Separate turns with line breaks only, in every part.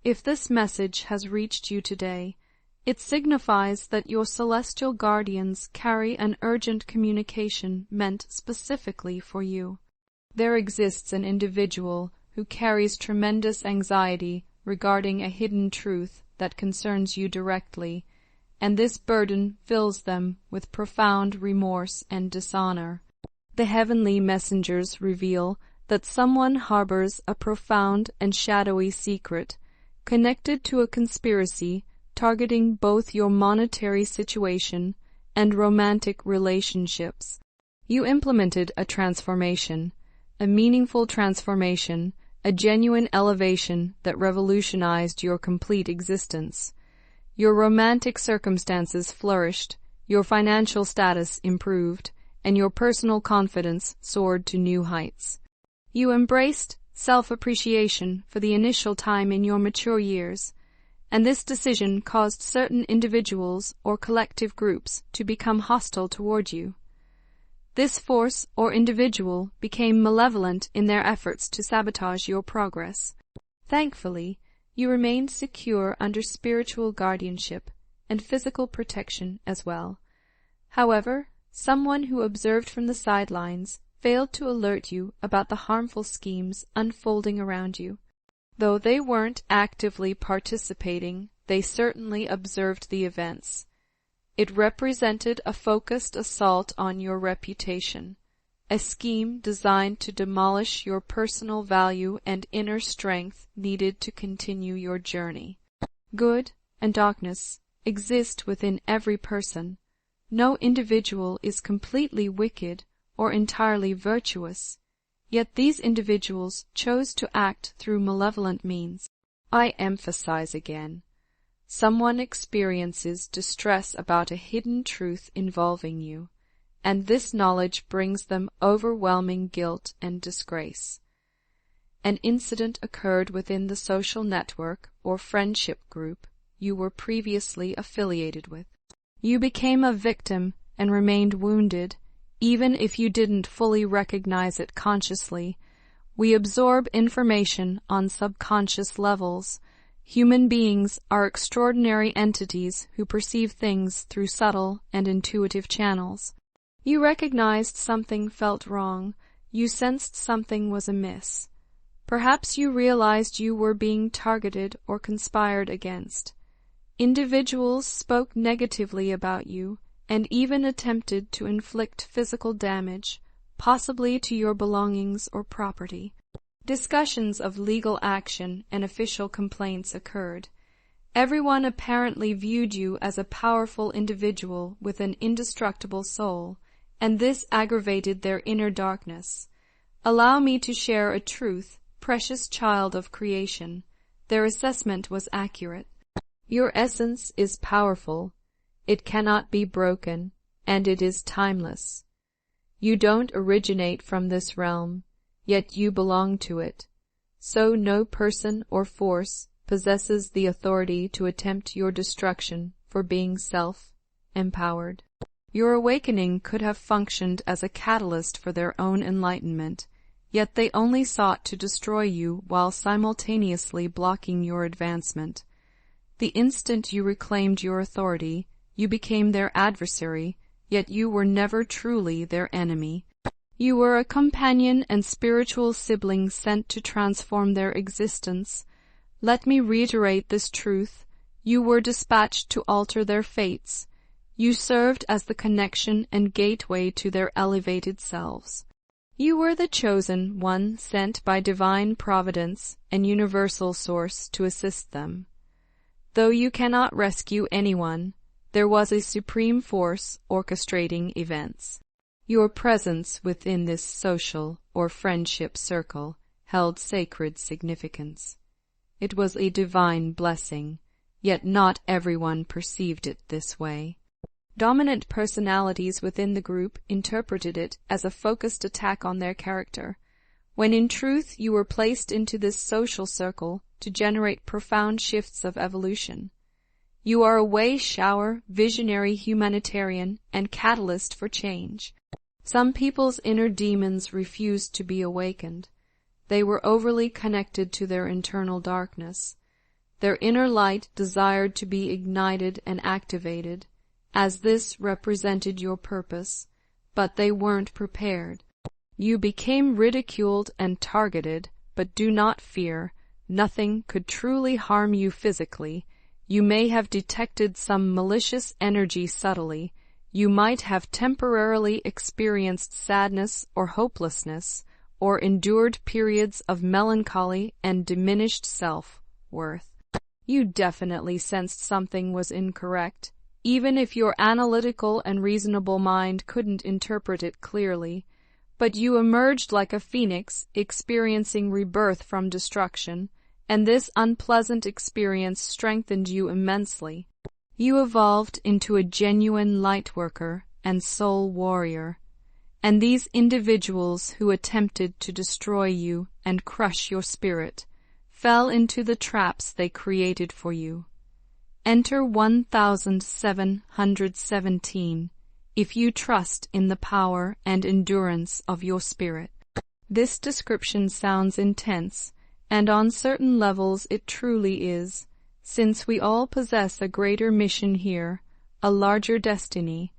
If this message has reached you today, it signifies that your celestial guardians carry an urgent communication meant specifically for you. There exists an individual who carries tremendous anxiety regarding a hidden truth that concerns you directly, and this burden fills them with profound remorse and dishonor. The heavenly messengers reveal that someone harbors a profound and shadowy secret connected to a conspiracy targeting both your monetary situation and romantic relationships. You implemented a transformation, a meaningful transformation, a genuine elevation that revolutionized your complete existence. Your romantic circumstances flourished, your financial status improved, and your personal confidence soared to new heights. You embraced self-appreciation for the initial time in your mature years, and this decision caused certain individuals or collective groups to become hostile toward you. This force or individual became malevolent in their efforts to sabotage your progress. Thankfully, you remained secure under spiritual guardianship and physical protection as well. However, someone who observed from the sidelines failed to alert you about the harmful schemes unfolding around you. Though they weren't actively participating, they certainly observed the events. It represented a focused assault on your reputation, a scheme designed to demolish your personal value and inner strength needed to continue your journey. Good and darkness exist within every person. No individual is completely wicked or entirely virtuous, yet these individuals chose to act through malevolent means. I emphasize again. Someone experiences distress about a hidden truth involving you, and this knowledge brings them overwhelming guilt and disgrace. An incident occurred within the social network or friendship group you were previously affiliated with. You became a victim and remained wounded, even if you didn't fully recognize it consciously. We absorb information on subconscious levels. Human beings are extraordinary entities who perceive things through subtle and intuitive channels. You recognized something felt wrong. You sensed something was amiss. Perhaps you realized you were being targeted or conspired against. Individuals spoke negatively about you and even attempted to inflict physical damage, possibly to your belongings or property. Discussions of legal action and official complaints occurred. Everyone apparently viewed you as a powerful individual with an indestructible soul, and this aggravated their inner darkness. Allow me to share a truth, precious child of creation. Their assessment was accurate. Your essence is powerful. It cannot be broken, and it is timeless. You don't originate from this realm, yet you belong to it. So no person or force possesses the authority to attempt your destruction for being self-empowered. Your awakening could have functioned as a catalyst for their own enlightenment, yet they only sought to destroy you while simultaneously blocking your advancement. The instant you reclaimed your authority, you became their adversary, yet you were never truly their enemy. You were a companion and spiritual sibling sent to transform their existence. Let me reiterate this truth. You were dispatched to alter their fates. You served as the connection and gateway to their elevated selves. You were the chosen one sent by divine providence and universal source to assist them. Though you cannot rescue anyone, there was a supreme force orchestrating events. Your presence within this social or friendship circle held sacred significance. It was a divine blessing, yet not everyone perceived it this way. Dominant personalities within the group interpreted it as a focused attack on their character, when in truth you were placed into this social circle to generate profound shifts of evolution. You are a way shower, visionary humanitarian, and catalyst for change. Some people's inner demons refused to be awakened. They were overly connected to their internal darkness. Their inner light desired to be ignited and activated, as this represented your purpose, but they weren't prepared. You became ridiculed and targeted, but do not fear. Nothing could truly harm you physically. You may have detected some malicious energy subtly. You might have temporarily experienced sadness or hopelessness, or endured periods of melancholy and diminished self-worth. You definitely sensed something was incorrect, even if your analytical and reasonable mind couldn't interpret it clearly. But you emerged like a phoenix, experiencing rebirth from destruction, and this unpleasant experience strengthened you immensely. You evolved into a genuine lightworker and soul warrior, and these individuals who attempted to destroy you and crush your spirit fell into the traps they created for you. Enter 1717 if you trust in the power and endurance of your spirit. This description sounds intense, and on certain levels it truly is, since we all possess a greater mission here, a larger destiny.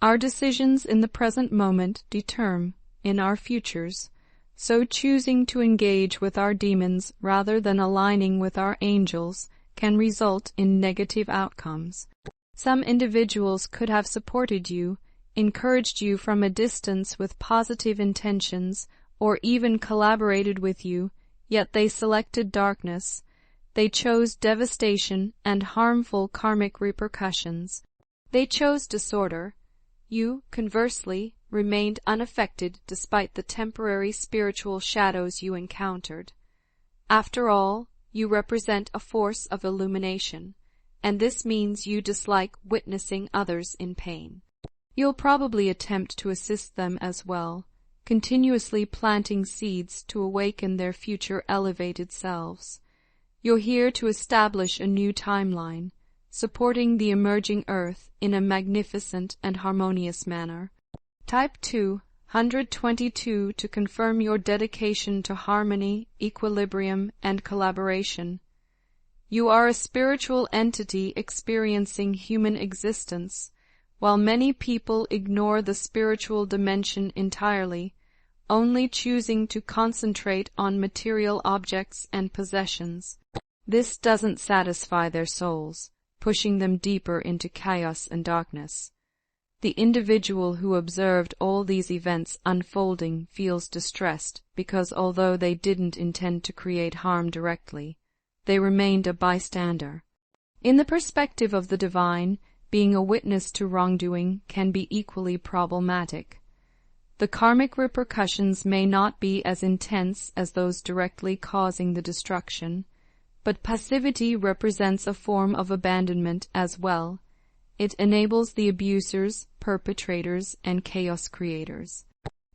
Our decisions in the present moment determine in our futures, so choosing to engage with our demons rather than aligning with our angels can result in negative outcomes. Some individuals could have supported you, encouraged you from a distance with positive intentions, or even collaborated with you, yet they selected darkness. They chose devastation and harmful karmic repercussions. They chose disorder. You, conversely, remained unaffected despite the temporary spiritual shadows you encountered. After all, you represent a force of illumination, and this means you dislike witnessing others in pain. You'll probably attempt to assist them as well, continuously planting seeds to awaken their future elevated selves. You're here to establish a new timeline, supporting the emerging Earth in a magnificent and harmonious manner. Type 222 to confirm your dedication to harmony, equilibrium, and collaboration. You are a spiritual entity experiencing human existence. While many people ignore the spiritual dimension entirely, only choosing to concentrate on material objects and possessions, this doesn't satisfy their souls, pushing them deeper into chaos and darkness. The individual who observed all these events unfolding feels distressed because although they didn't intend to create harm directly, they remained a bystander. In the perspective of the divine, being a witness to wrongdoing can be equally problematic. The karmic repercussions may not be as intense as those directly causing the destruction, but passivity represents a form of abandonment as well. It enables the abusers, perpetrators, and chaos creators.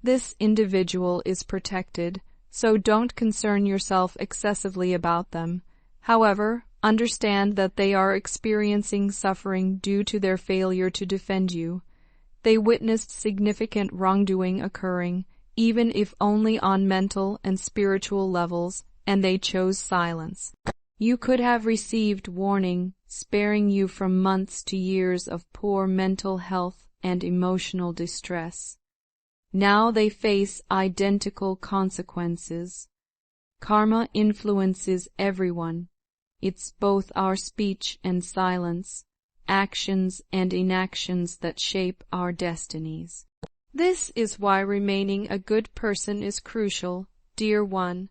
This individual is protected, so don't concern yourself excessively about them. However, understand that they are experiencing suffering due to their failure to defend you. They witnessed significant wrongdoing occurring, even if only on mental and spiritual levels, and they chose silence. You could have received warning, sparing you from months to years of poor mental health and emotional distress. Now they face identical consequences. Karma influences everyone. It's both our speech and silence, actions and inactions that shape our destinies. This is why remaining a good person is crucial, dear one.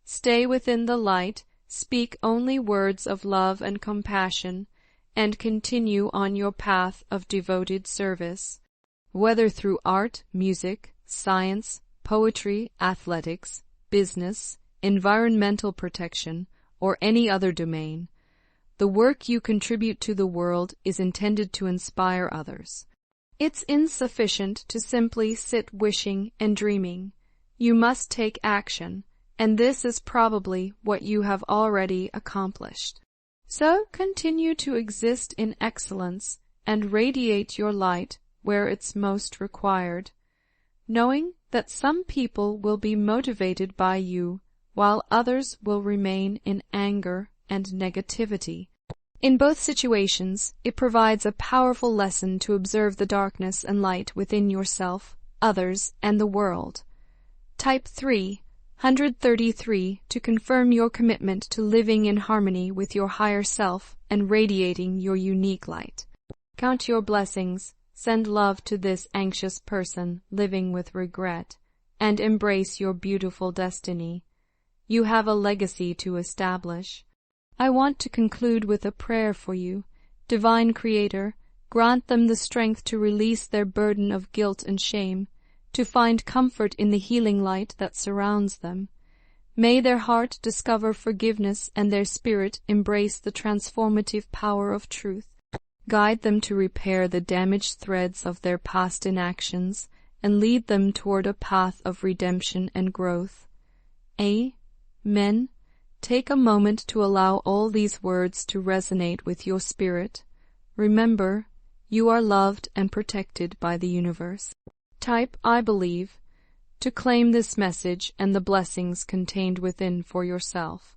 Stay within the light, speak only words of love and compassion, and continue on your path of devoted service. Whether through art, music, science, poetry, athletics, business, environmental protection, or any other domain, the work you contribute to the world is intended to inspire others. It's insufficient to simply sit wishing and dreaming. You must take action, and this is probably what you have already accomplished. So continue to exist in excellence and radiate your light where it's most required, knowing that some people will be motivated by you while others will remain in anger, and negativity. In both situations, it provides a powerful lesson to observe the darkness and light within yourself, others, and the world. Type 3, 133, to confirm your commitment to living in harmony with your higher self and radiating your unique light. Count your blessings, send love to this anxious person living with regret, and embrace your beautiful destiny. You have a legacy to establish. I want to conclude with a prayer for you. Divine Creator, grant them the strength to release their burden of guilt and shame, to find comfort in the healing light that surrounds them. May their heart discover forgiveness and their spirit embrace the transformative power of truth. Guide them to repair the damaged threads of their past inactions and lead them toward a path of redemption and growth. Amen. Take a moment to allow all these words to resonate with your spirit. Remember, you are loved and protected by the universe. Type I believe to claim this message and the blessings contained within for yourself.